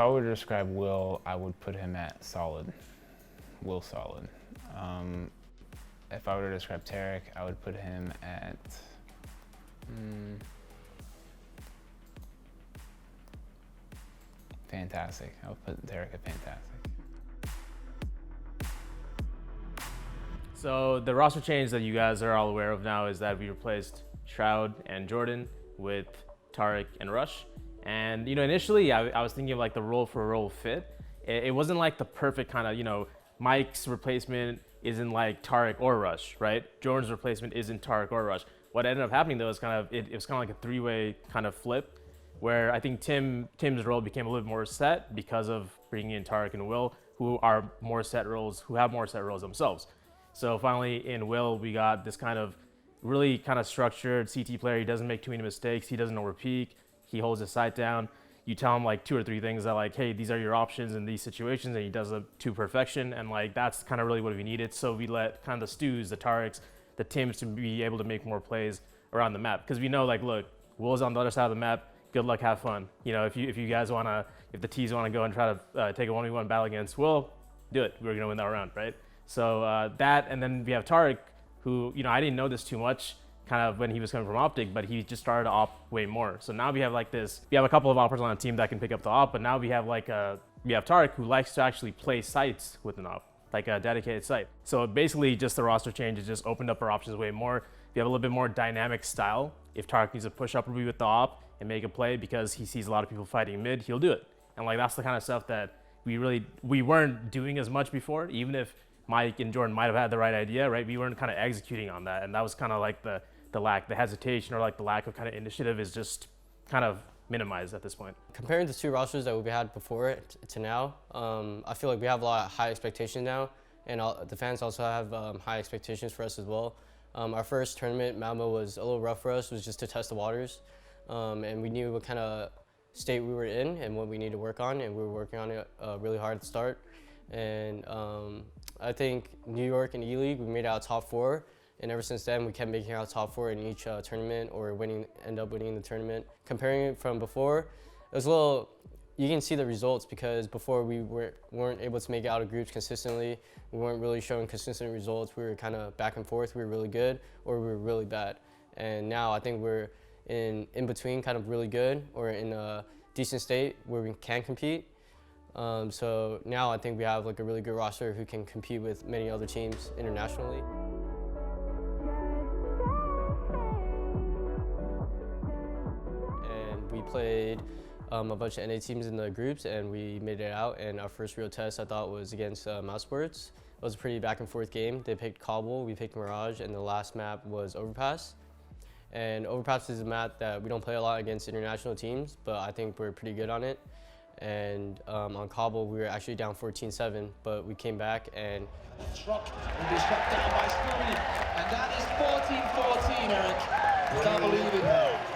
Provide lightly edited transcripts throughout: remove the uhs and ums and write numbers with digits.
I were to describe Will, I would put him at solid. Will solid. If I were to describe Tarek, I would put him at fantastic. I would put Tarek at fantastic. So the roster change that you guys are all aware of now is that we replaced Shroud and Jordan with Tarek and Rush. And initially I was thinking of like the role for role fit. It wasn't like the perfect kind of, Mike's replacement isn't like Tarek or Rush, right? Jordan's replacement isn't Tarek or Rush. What ended up happening though is it was kind of like a three-way kind of flip, where I think Tim's role became a little bit more set because of bringing in Tarek and Will, who have more set roles themselves. So finally in Will, we got this kind of really kind of structured CT player. He doesn't make too many mistakes. He doesn't overpeak. He holds his sight down. You tell him like 2 or 3 things that like, hey, these are your options in these situations, and he does it to perfection. And like, that's kind of really what we needed. So we let kind of the Stews, the Tareks, the Tims to be able to make more plays around the map. Because we know like, look, Will's on the other side of the map. Good luck, have fun. If you guys if the T's want to go and try to take a 1v1 battle against Will, do it. We're going to win that round, right? So that, and then we have Tarek, who, I didn't know this too much kind of when he was coming from Optic, but he just started to op way more. So now we have like this, we have a couple of operators on the team that can pick up the op, but now we have like we have Tarek, who likes to actually play sites with an op, like a dedicated site. So basically just the roster change has just opened up our options way more. We have a little bit more dynamic style. If Tarek needs to push up with the op and make a play because he sees a lot of people fighting mid, he'll do it. And like, that's the kind of stuff that we weren't doing as much before, even if Mike and Jordan might have had the right idea, right? We weren't kind of executing on that. And that was kind of like the hesitation, or like the lack of kind of initiative is just kind of minimized at this point. Comparing the 2 rosters that we had before to now, I feel like we have a lot of high expectations now, and the fans also have high expectations for us as well. Our first tournament, Malmo, was a little rough for us. It was just to test the waters, and we knew what kind of state we were in and what we need to work on, and we were working on it really hard at the start. And I think New York and E-League, we made it out top 4. And ever since then, we kept making out top 4 in each tournament, or end up winning the tournament. Comparing it from before, it was a little, you can see the results, because before we weren't able to make it out of groups consistently. We weren't really showing consistent results. We were kind of back and forth. We were really good or we were really bad. And now I think we're in between, kind of really good, or in a decent state where we can compete. So now I think we have like a really good roster who can compete with many other teams internationally. And we played a bunch of NA teams in the groups, and we made it out. And our first real test, I thought, was against Mousesports. It was a pretty back and forth game. They picked Cobble, we picked Mirage, and the last map was Overpass. And Overpass is a map that we don't play a lot against international teams, but I think we're pretty good on it. And on Cobble, we were actually down 14-7, but we came back and... Struck and be struck down by Scooby. And that is 14-14, Eric. Can't believe it.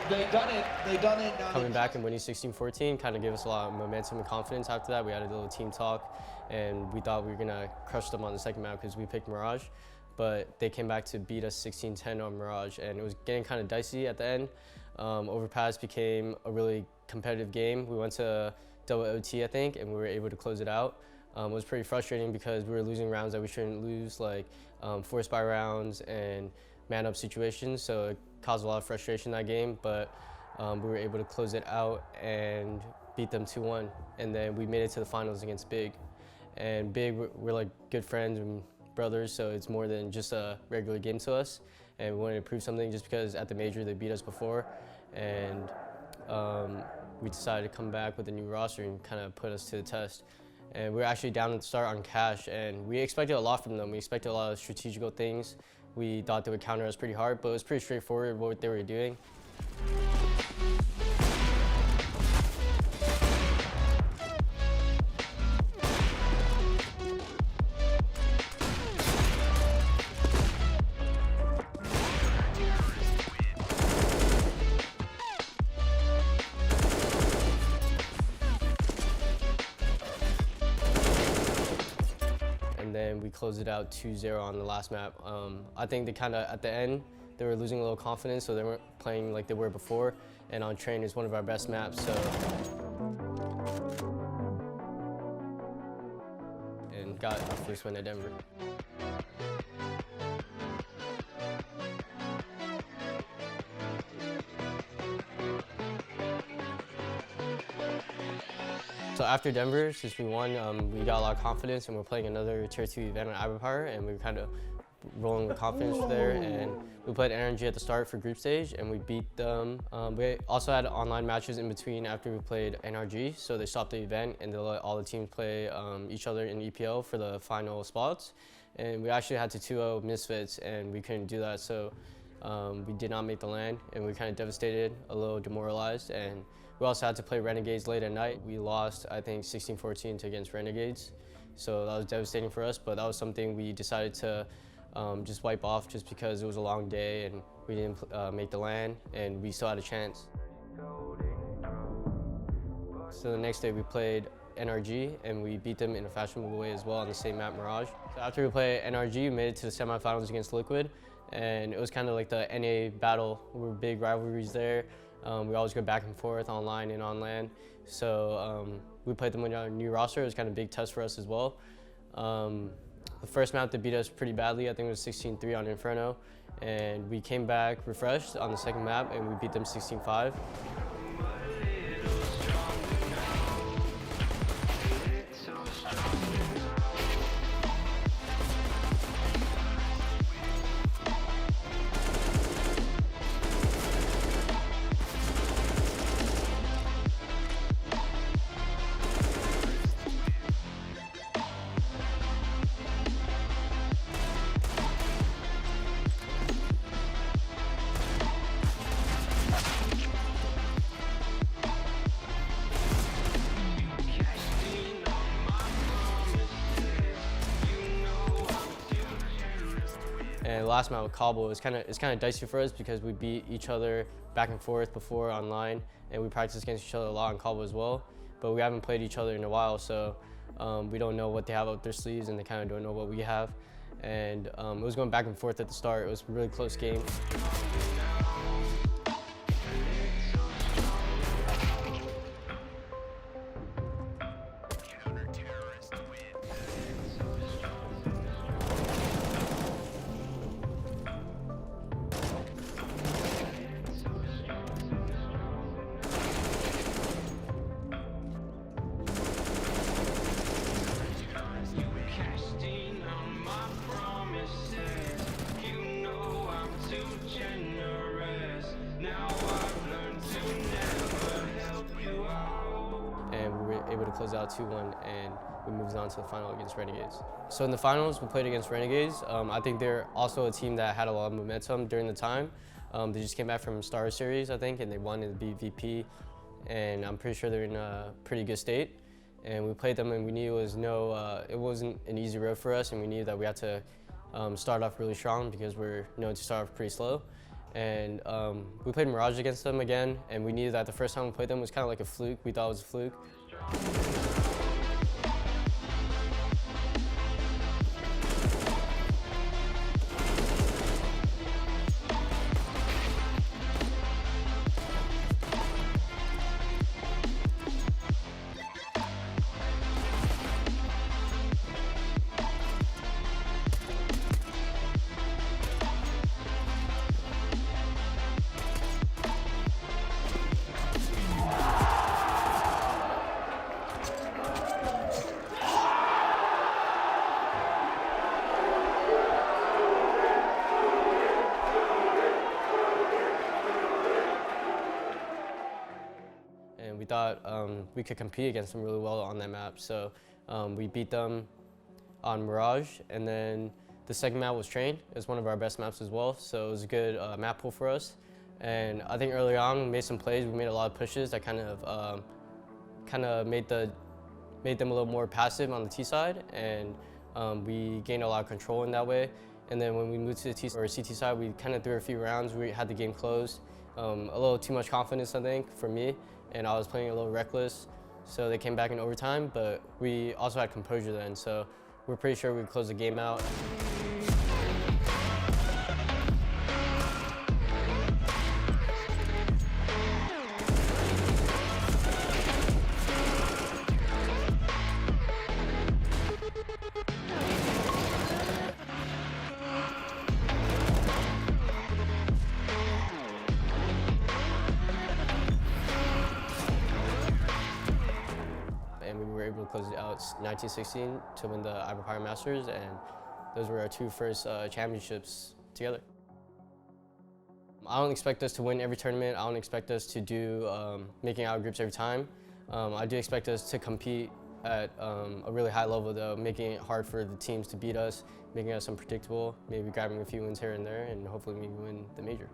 They done it. Now coming back and winning 16-14 kind of gave us a lot of momentum and confidence after that. We had a little team talk, and we thought we were going to crush them on the second map because we picked Mirage. But they came back to beat us 16-10 on Mirage, and it was getting kind of dicey at the end. Overpass became a really competitive game. We went to double OT, I think, and we were able to close it out. It was pretty frustrating because we were losing rounds that we shouldn't lose, like forced by rounds and man-up situations, so it caused a lot of frustration that game, but we were able to close it out and beat them 2-1, and then we made it to the finals against Big. And Big, we're like good friends and brothers, so it's more than just a regular game to us, and we wanted to prove something just because at the major they beat us before, and we decided to come back with a new roster and kind of put us to the test. And we were actually down at the start on cash, and we expected a lot from them. We expected a lot of strategical things. We thought they would counter us pretty hard, but it was pretty straightforward what they were doing. And we closed it out 2-0 on the last map. I think they kind of, at the end, they were losing a little confidence, so they weren't playing like they were before. And on train is one of our best maps, so. and got our first win at Denver. So after Denver, since we won, we got a lot of confidence, and we're playing another Tier 2 event on Iberpower, and we were kind of rolling with confidence there. And we played NRG at the start for group stage, and we beat them. We also had online matches in between after we played NRG, so they stopped the event and they let all the teams play each other in EPL for the final spots. And we actually had to 2-0 Misfits, and we couldn't do that, so we did not make the LAN, and we were kind of devastated, a little demoralized. And we also had to play Renegades late at night. We lost, I think, 16-14 against Renegades. So that was devastating for us, but that was something we decided to just wipe off just because it was a long day and we didn't make the LAN and we still had a chance. So the next day we played NRG and we beat them in a fashionable way as well on the same map, Mirage. So after we played NRG, we made it to the semifinals against Liquid, and it was kind of like the NA battle. We were big rivalries there. We always go back and forth online and on LAN. So we played them with our new roster. It was kind of a big test for us as well. The first map they beat us pretty badly, I think it was 16-3 on Inferno. And we came back refreshed on the second map and we beat them 16-5. And last map with Cobble, it's kind of dicey for us because we beat each other back and forth before online, and we practice against each other a lot on Cobble as well. But we haven't played each other in a while, so we don't know what they have up their sleeves, and they kind of don't know what we have. And it was going back and forth at the start. It was a really close game. Able to close out 2-1, and we moved on to the final against Renegades. So in the finals, we played against Renegades. I think they're also a team that had a lot of momentum during the time. They just came back from Star Series, I think, and they won in the BVP, and I'm pretty sure they're in a pretty good state. And we played them, and we knew it wasn't an easy road for us, and we knew that we had to start off really strong because we're known to start off pretty slow. And we played Mirage against them again, and we knew that the first time we played them was kind of like a fluke. We thought it was a fluke. And we thought we could compete against them really well on that map. So we beat them on Mirage, and then the second map was Train. It was one of our best maps as well, so it was a good map pool for us. And I think early on we made some plays, we made a lot of pushes that kind of made them a little more passive on the T side, and we gained a lot of control in that way. And then when we moved to the T or CT side, we kind of threw a few rounds. We had the game closed. A little too much confidence, I think, for me, and I was playing a little reckless. So they came back in overtime, but we also had composure then, so we're pretty sure we closed the game out. we closed out 1916 to win the Iberpire Masters, and those were our two first championships together. I don't expect us to win every tournament. I don't expect us to do making out groups every time. I do expect us to compete at a really high level, though, making it hard for the teams to beat us, making us unpredictable, maybe grabbing a few wins here and there, and hopefully we win the major.